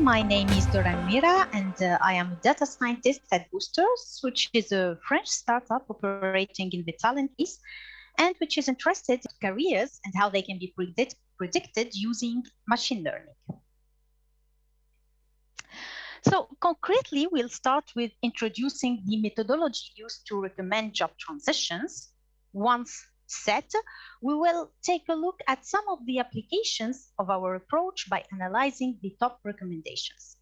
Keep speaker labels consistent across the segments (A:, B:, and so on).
A: my name is Dorra Nouira, and I am a data scientist at Boosters, which is a French startup operating in the talent space, and which is interested in careers and how they can be predicted using machine learning. So concretely, we'll start with introducing the methodology used to recommend job transitions. Once set, we will take a look at some of the applications of our approach by analyzing the top recommendations.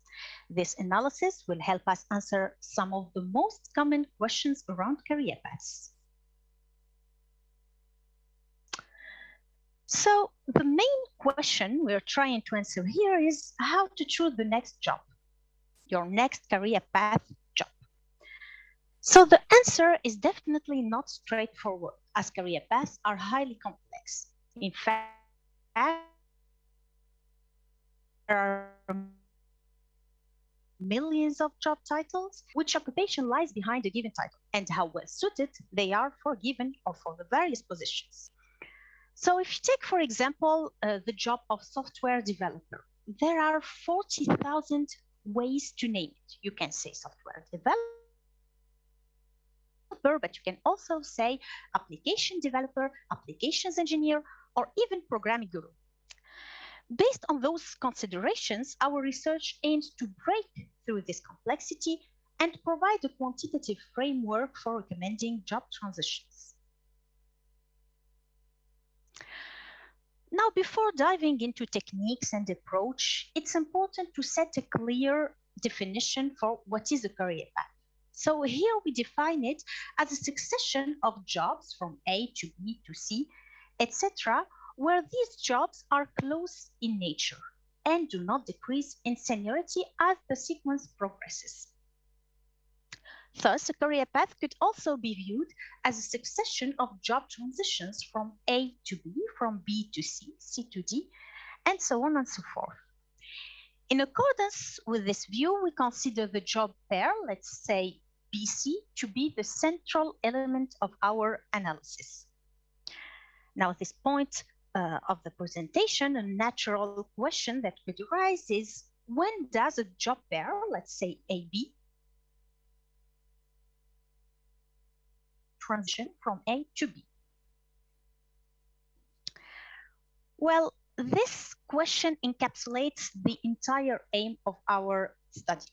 A: This analysis will help us answer some of the most common questions around career paths. So the main question we're trying to answer here is how to choose the next job, your next career path job. So the answer is definitely not straightforward, as career paths are highly complex. In fact, there are millions of job titles, which occupation lies behind a given title, and how well suited they are for a given or for the various positions. So if you take, for example, the job of software developer, there are 40,000 ways to name it. You can say software developer, but you can also say application developer, applications engineer, or even programming guru. Based on those considerations, our research aims to break through this complexity and provide a quantitative framework for recommending job transitions. Now, before diving into techniques and approach, it's important to set a clear definition for what is a career path. So here we define it as a succession of jobs from A to B to C, etc., where these jobs are close in nature and do not decrease in seniority as the sequence progresses. Thus, a career path could also be viewed as a succession of job transitions from A to B, from B to C, C to D, and so on and so forth. In accordance with this view, we consider the job pair, let's say BC, to be the central element of our analysis. Now, at this point of the presentation, a natural question that could arise is, when does a job pair, let's say AB, transition from A to B? Well, this question encapsulates the entire aim of our study,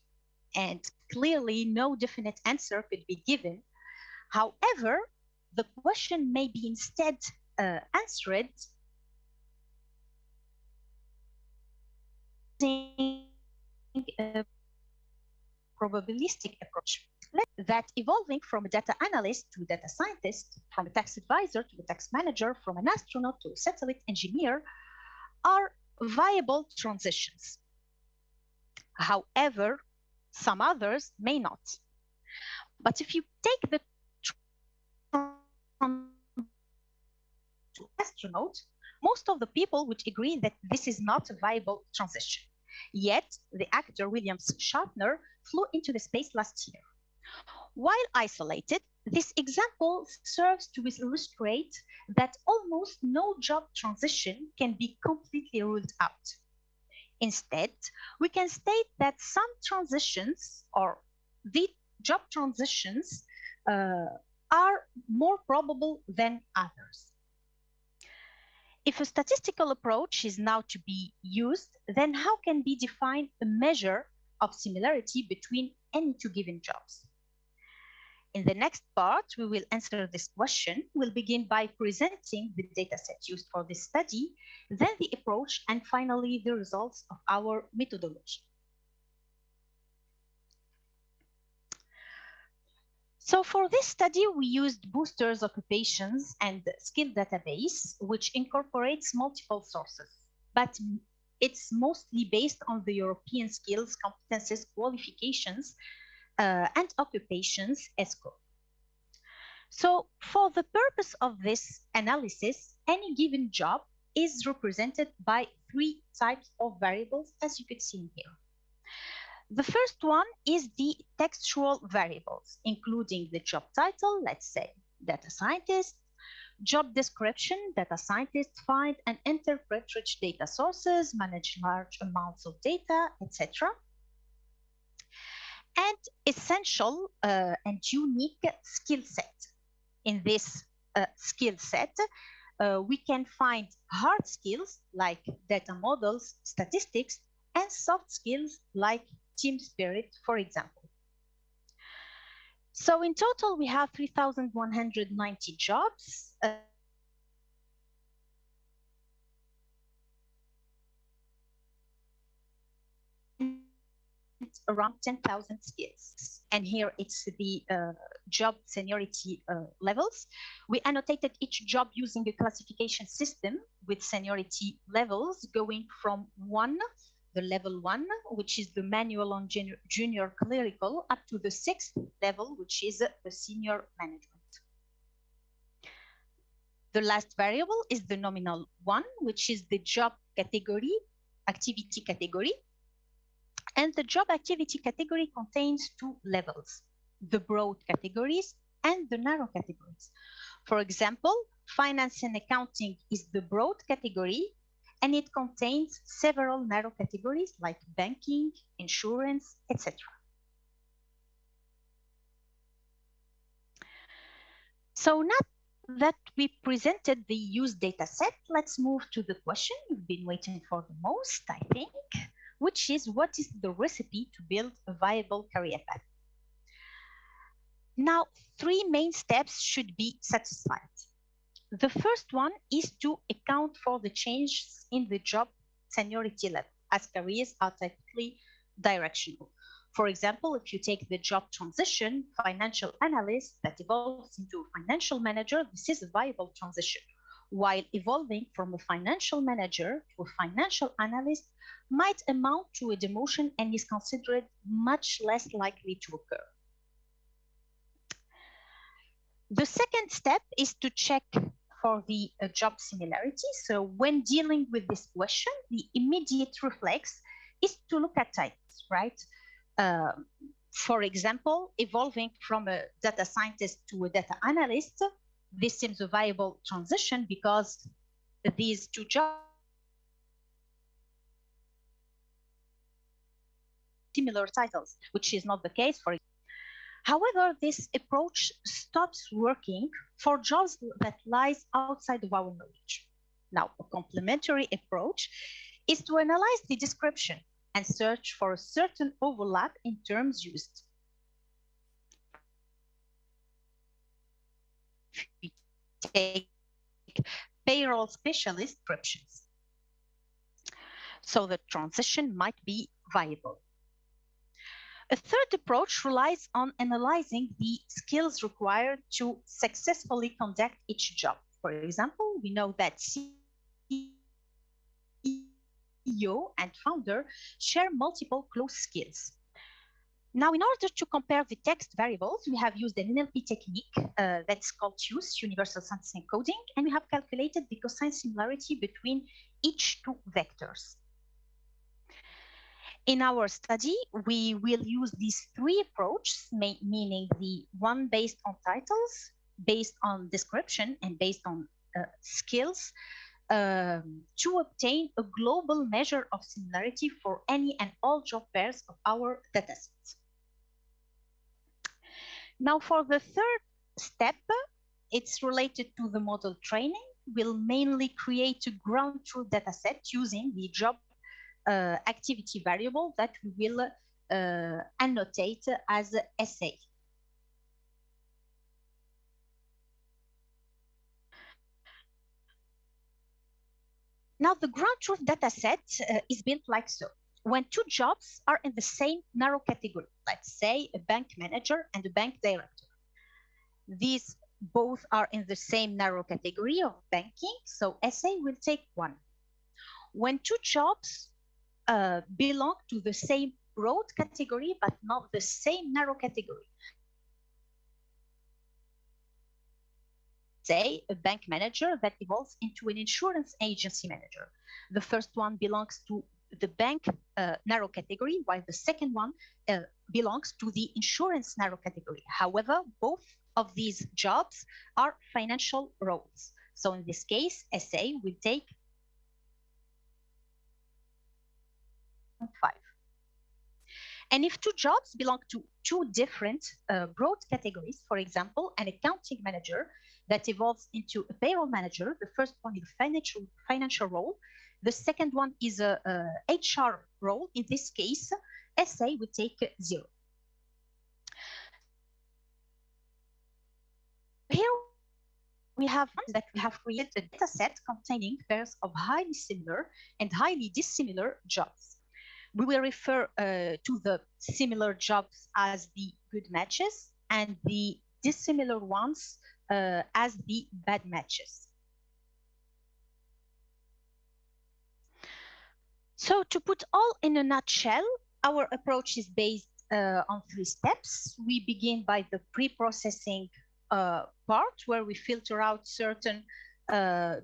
A: and clearly no definite answer could be given. However, the question may be instead answered using a probabilistic approach. That evolving from a data analyst to a data scientist, from a tax advisor to a tax manager, from an astronaut to a satellite engineer, are viable transitions. However, some others may not. But if you take the astronaut, most of the people would agree that this is not a viable transition. Yet, the actor William Shatner flew into the space last year. While isolated, this example serves to illustrate that almost no job transition can be completely ruled out. Instead, we can state that some transitions, or the job transitions, are more probable than others. If a statistical approach is now to be used, then how can be defined a measure of similarity between any two given jobs? In the next part, we will answer this question. We'll begin by presenting the dataset used for this study, then the approach, and finally the results of our methodology. So for this study, we used Boosters occupations and skill database, which incorporates multiple sources, but it's mostly based on the European skills, competences, qualifications, and occupations ESCO. So for the purpose of this analysis, any given job is represented by 3 types of variables, as you could see in here. The first one is the textual variables, including the job title, let's say data scientist, Job description, data scientists find and interpret rich data sources, manage large amounts of data, etc. And essential and unique skill set. In this skill set, we can find hard skills like data models, statistics, and soft skills like team spirit, for example. So in total, we have 3,190 jobs. Around 10,000 skills. And here it's the job seniority levels. We annotated each job using a classification system with seniority levels going from the level 1, which is the manual on junior clerical, up to the 6th level, which is the senior management. The last variable is the nominal 1, which is the job category, activity category. And the job activity category contains 2 levels, the broad categories and the narrow categories. For example, finance and accounting is the broad category, and it contains several narrow categories like banking, insurance, etc. So now that we presented the use data set, let's move to the question you've been waiting for the most, I think, which is what is the recipe to build a viable career path? Now, 3 main steps should be satisfied. The first one is to account for the changes in the job seniority level, as careers are typically directional. For example, if you take the job transition, financial analyst that evolves into a financial manager, this is a viable transition, while evolving from a financial manager to a financial analyst might amount to a demotion and is considered much less likely to occur. The second step is to check for the job similarity. So when dealing with this question, the immediate reflex is to look at titles, right? For example, evolving from a data scientist to a data analyst, this seems a viable transition because these 2 jobs similar titles, which is not the case for. However, this approach stops working for jobs that lies outside of our knowledge. Now, a complementary approach is to analyze the description and search for a certain overlap in terms used. We take payroll specialist descriptions. So the transition might be viable. A third approach relies on analyzing the skills required to successfully conduct each job. For example, we know that CEO and founder share multiple close skills. Now, in order to compare the text variables, we have used an NLP technique that's called USE, Universal Sentence Encoding, and we have calculated the cosine similarity between each 2 vectors. In our study, we will use these 3 approaches, meaning the one based on titles, based on description, and based on skills, to obtain a global measure of similarity for any and all job pairs of our datasets. Now, for the third step, it's related to the model training. We'll mainly create a ground truth dataset using the job activity variable that we will annotate as SA. Now, the ground truth dataset is built like so. When 2 jobs are in the same narrow category, let's say a bank manager and a bank director, these both are in the same narrow category of banking, so SA will take 1. When 2 jobs belong to the same broad category, but not the same narrow category. Say a bank manager that evolves into an insurance agency manager. The first one belongs to the bank narrow category, while the second one belongs to the insurance narrow category. However, both of these jobs are financial roles. So in this case, SA will take 0.5. And if two jobs belong to two different broad categories, for example, an accounting manager that evolves into a payroll manager, the first one is a financial role, the second one is a HR role. In this case, SA would take 0. Here we have that we have created a data set containing pairs of highly similar and highly dissimilar jobs. We will refer to the similar jobs as the good matches and the dissimilar ones as the bad matches. So to put all in a nutshell, our approach is based on 3 steps. We begin by the pre-processing part, where we filter out certain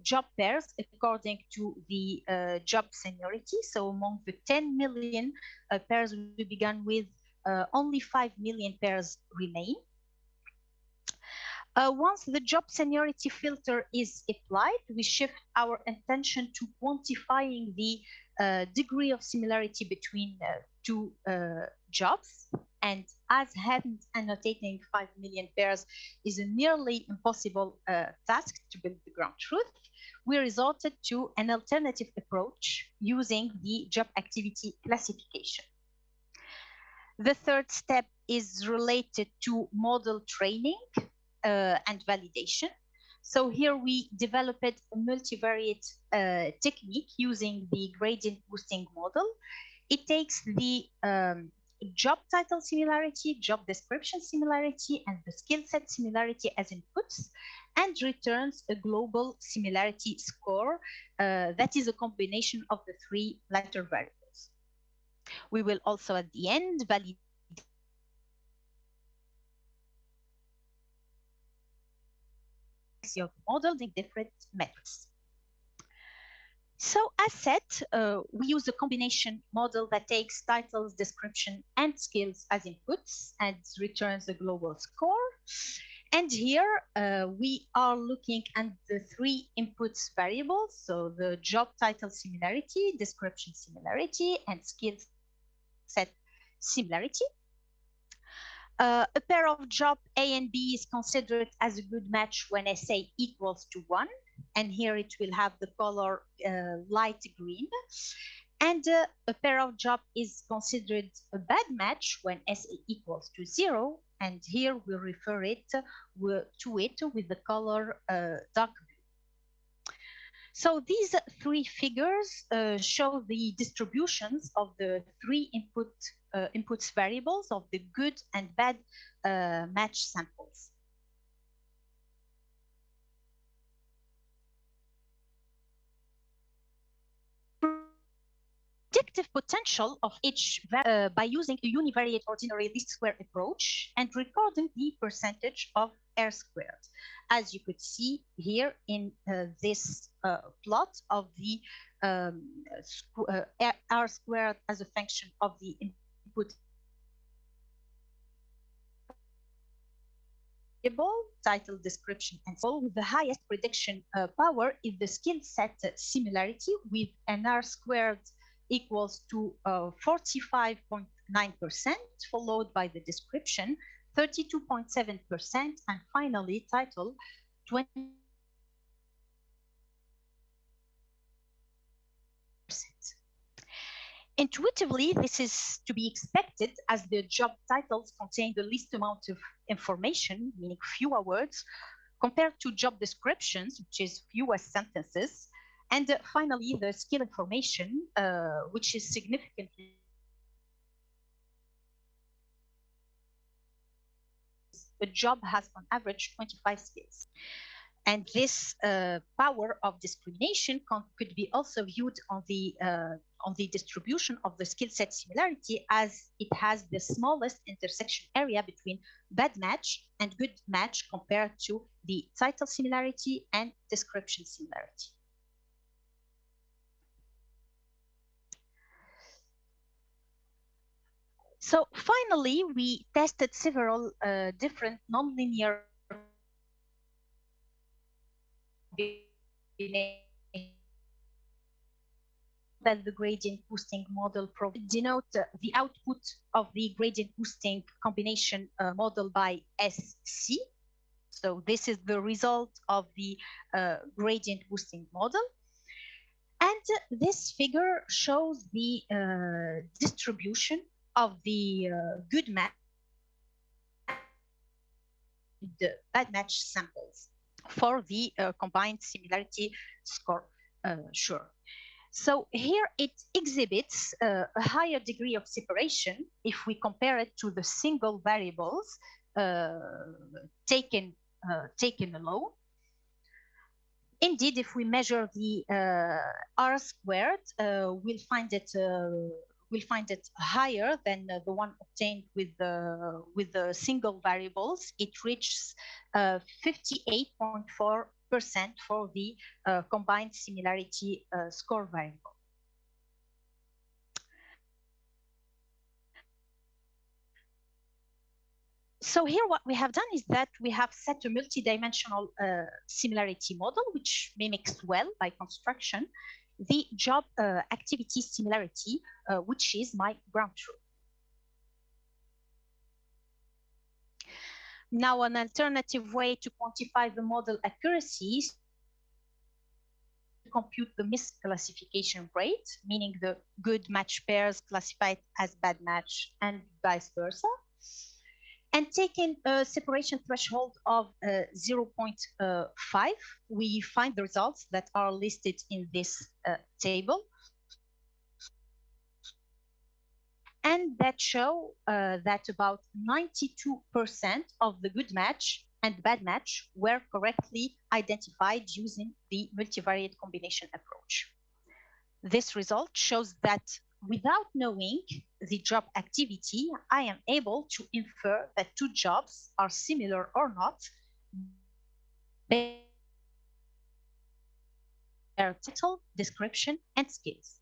A: job pairs according to the job seniority. So among the 10 million pairs we began with, only 5 million pairs remain. Once the job seniority filter is applied, we shift our attention to quantifying the degree of similarity between two jobs. And as hand annotating 5 million pairs is a nearly impossible task to build the ground truth, we resorted to an alternative approach using the job activity classification. The third step is related to model training and validation. So here we developed a multivariate technique using the gradient boosting model. It takes the job title similarity, job description similarity, and the skill set similarity as inputs, and returns a global similarity score that is a combination of the 3 latter variables. We will also at the end validate of models in different metrics. So as said, we use a combination model that takes titles, description, and skills as inputs and returns a global score. And here we are looking at the 3 inputs variables, so the job title similarity, description similarity, and skill set similarity. A pair of job A and B is considered as a good match when SA equals to 1. And here it will have the color light green. And a pair of job is considered a bad match when SA equals to 0. And here we refer it to it with the color dark blue. So these 3 figures show the distributions of the 3 inputs variables of the good and bad match samples. Predictive potential of each by using a univariate ordinary least square approach and recording the percentage of R squared, as you could see here in this plot of the R squared as a function of the input title, description, and so with the highest prediction power is the skill set similarity with an R squared equals to 45.9%, followed by the description 32.7%, and finally title 20%. Intuitively, this is to be expected as the job titles contain the least amount of information, meaning fewer words, compared to job descriptions, which is fewer sentences, and finally the skill information, which is significantly a job has on average 25 skills. And this power of discrimination could be also viewed on the distribution of the skill set similarity, as it has the smallest intersection area between bad match and good match compared to the title similarity and description similarity. So finally, we tested several different nonlinear that the gradient boosting model denote the output of the gradient boosting combination model by SC. So this is the result of the gradient boosting model. And this figure shows the distribution of the good match, the bad match samples for the combined similarity score. Sure. So here it exhibits a higher degree of separation if we compare it to the single variables taken alone. Indeed, if we measure the R squared, we'll find it higher than the one obtained with the single variables. It reaches 58.4% for the combined similarity score variable. So here what we have done is that we have set a multidimensional similarity model, which mimics well by construction the job activity similarity, which is my ground truth. Now, an alternative way to quantify the model accuracy is to compute the misclassification rate, meaning the good match pairs classified as bad match and vice versa. And taking a separation threshold of 0.5, we find the results that are listed in this table. And that show that about 92% of the good match and bad match were correctly identified using the multivariate combination approach. This result shows that without knowing the job activity, I am able to infer that two jobs are similar or not based on their title, description, and skills.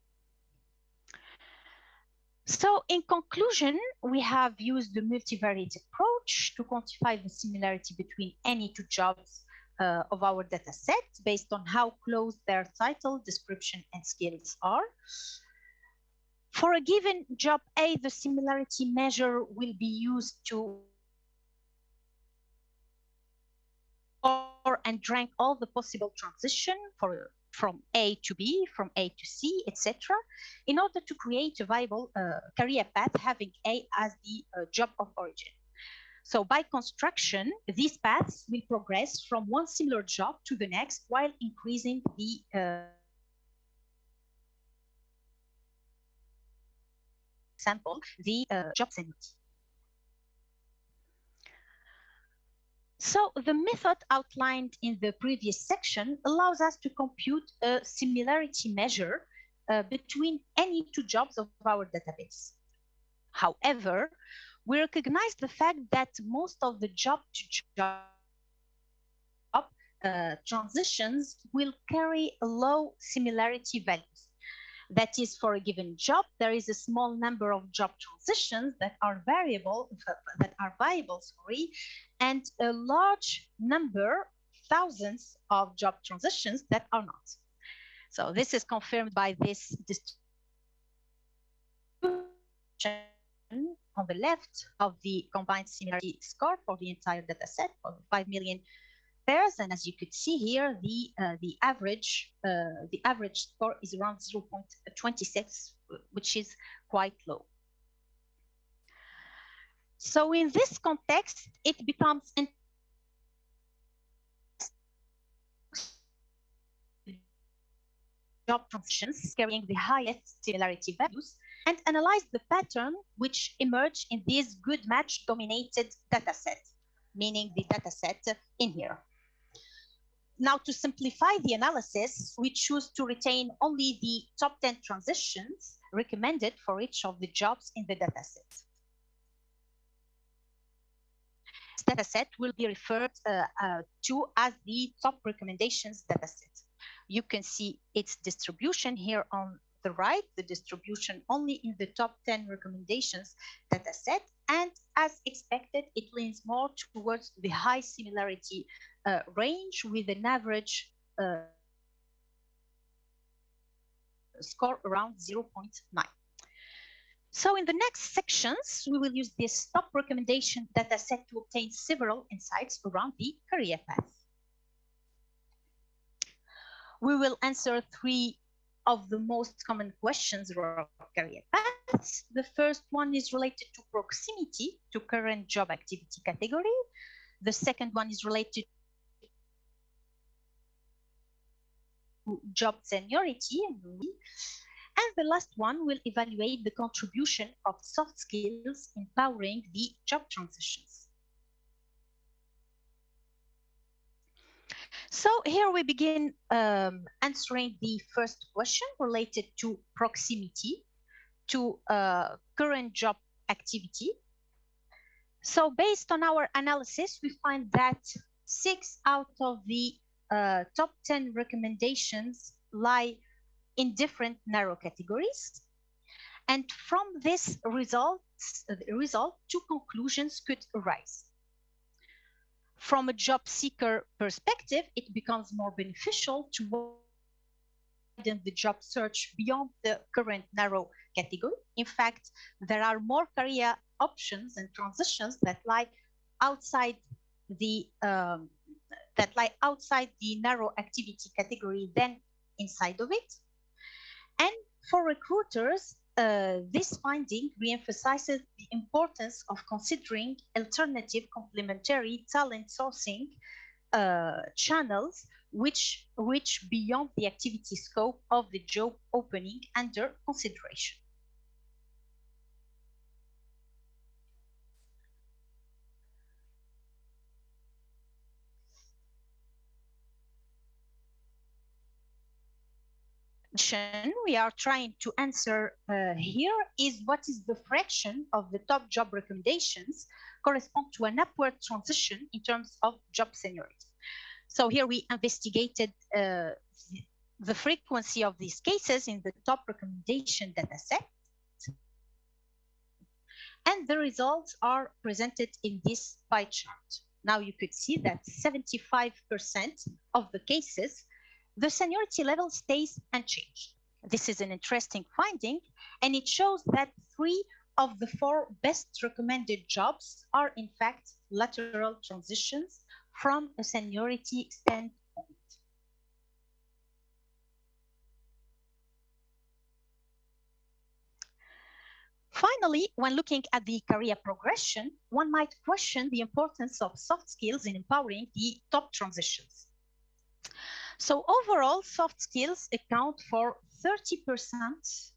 A: So in conclusion, we have used the multivariate approach to quantify the similarity between any two jobs of our data set based on how close their title, description, and skills are. For a given job A, the similarity measure will be used to and rank all the possible transition from A to B, from A to C, etc., in order to create a viable career path having A as the job of origin. So by construction, these paths will progress from one similar job to the next while increasing the sample, the job seniority. So the method outlined in the previous section allows us to compute a similarity measure between any two jobs of our database. However, we recognize the fact that most of the job-to-job transitions will carry low similarity values. That is, for a given job, there is a small number of job transitions that are viable, and a large number, thousands of job transitions that are not. So this is confirmed by this distribution on the left of the combined similarity score for the entire data set for the 5 million pairs, and as you could see here, the average score is around 0.26, which is quite low. So in this context, it becomes job transitions carrying the highest similarity values and analyze the pattern which emerge in this good match dominated data set, meaning the data set in here. Now, to simplify the analysis, we choose to retain only the top 10 transitions recommended for each of the jobs in the dataset. This dataset will be referred to as the top recommendations dataset. You can see its distribution here on the right, the distribution only in the top 10 recommendations dataset, and as expected, it leans more towards the high similarity range with an average score around 0.9. So in the next sections, we will use this top recommendation data set to obtain several insights around the career path. We will answer 3 of the most common questions around career paths. The first one is related to proximity to current job activity category. The second one is related to job seniority. And the last one will evaluate the contribution of soft skills in powering the job transitions. So here we begin answering the first question related to proximity to current job activity. So based on our analysis, we find that 6 out of the top 10 recommendations lie in different narrow categories. And from this result, 2 conclusions could arise. From a job seeker perspective, it becomes more beneficial to widen the job search beyond the current narrow category. In fact, there are more career options and transitions that lie outside the narrow activity category than inside of it. And for recruiters, this finding reemphasizes the importance of considering alternative complementary talent sourcing channels which reach beyond the activity scope of the job opening under consideration. We are trying to answer here is what is the fraction of the top job recommendations correspond to an upward transition in terms of job seniority. So here we investigated the frequency of these cases in the top recommendation data set. And the results are presented in this pie chart. Now you could see that 75% of the cases, the seniority level stays unchanged. This is an interesting finding, and it shows that 3 of the 4 best recommended jobs are in fact lateral transitions from a seniority standpoint. Finally, when looking at the career progression, one might question the importance of soft skills in empowering the top transitions. So overall, soft skills account for 30%,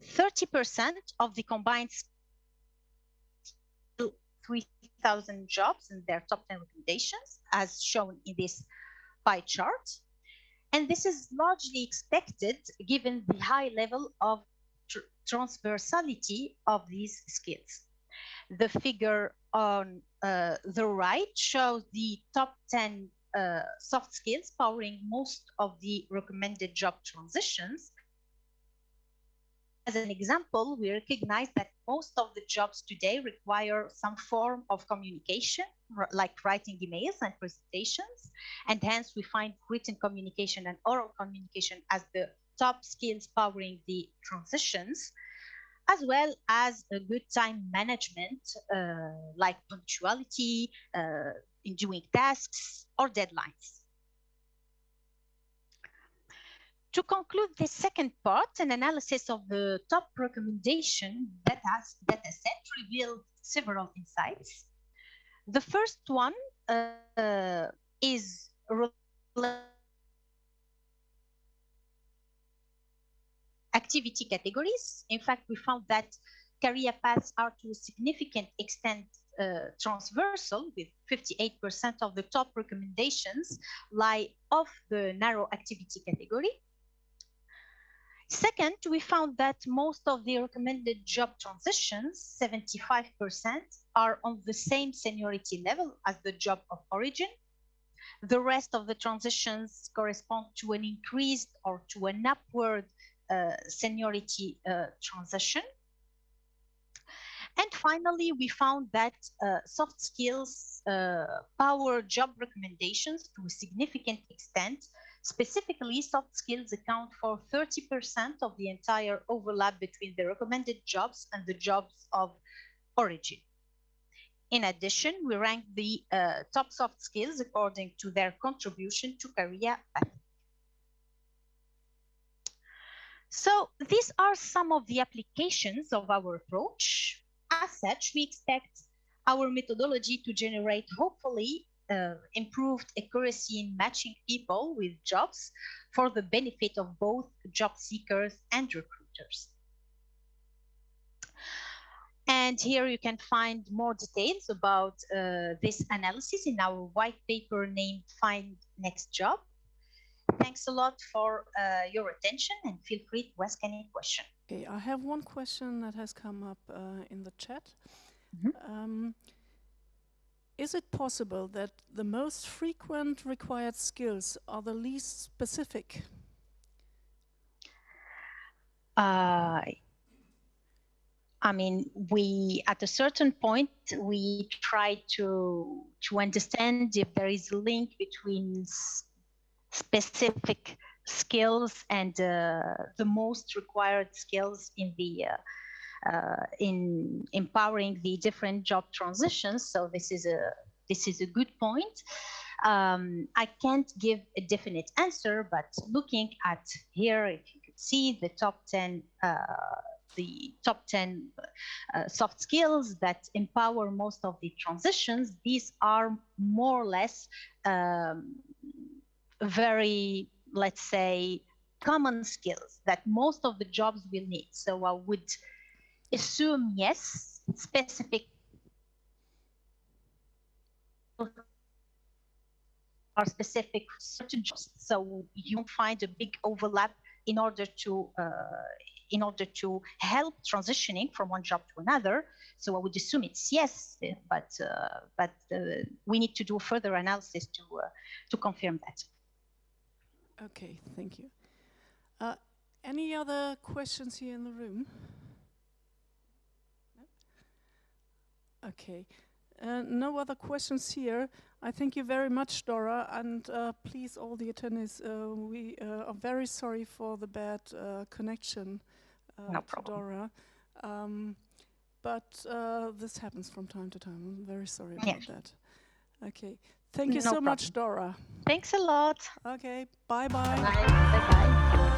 A: 30% of the combined 3,000 jobs in their top 10 recommendations, as shown in this pie chart. And this is largely expected given the high level of transversality of these skills. The figure on the right shows the top 10 soft skills powering most of the recommended job transitions. As an example, we recognize that most of the jobs today require some form of communication, like writing emails and presentations, and hence we find written communication and oral communication as the top skills powering the transitions, as well as a good time management, like punctuality in doing tasks or deadlines. To conclude this second part, an analysis of the top recommendation data set revealed several insights. The first one is activity categories. In fact, we found that career paths are to a significant extent transversal, with 58% of the top recommendations lie off the narrow activity category. Second, we found that most of the recommended job transitions, 75%, are on the same seniority level as the job of origin. The rest of the transitions correspond to an increased or to an upward seniority transition. And finally, we found that soft skills power job recommendations to a significant extent. Specifically, soft skills account for 30% of the entire overlap between the recommended jobs and the jobs of origin. In addition, we rank the top soft skills according to their contribution to career path. So these are some of the applications of our approach. As such, we expect our methodology to generate, hopefully, improved accuracy in matching people with jobs for the benefit of both job seekers and recruiters. And here you can find more details about this analysis in our white paper named Find Next Job. Thanks a lot for your attention, and feel free to ask any question.
B: Okay, I have one question that has come up in the chat. Is it possible that the most frequent required skills are the least specific?
A: I mean, we at a certain point we try to understand if there is a link between specific skills and the most required skills in the in empowering the different job transitions. So this is a good point. I can't give a definite answer, but looking at here, if you could see the top 10 soft skills that empower most of the transitions, these are more or less very, let's say, common skills that most of the jobs will need. So I would assume, yes, specific are specific for certain jobs. So you won't find a big overlap in order to help transitioning from one job to another. So I would assume it's yes, but we need to do further analysis to confirm that.
B: Okay, thank you. Any other questions here in the room? No? Okay. No other questions here. I thank you very much, Dorra, and please, all the attendees, we are very sorry for the bad connection
A: No
B: to Dorra. But this happens from time to time. I'm very sorry about that. Okay. Thank you so much, Dorra.
A: Thanks a lot.
B: Okay. Bye-bye.
A: Bye-bye.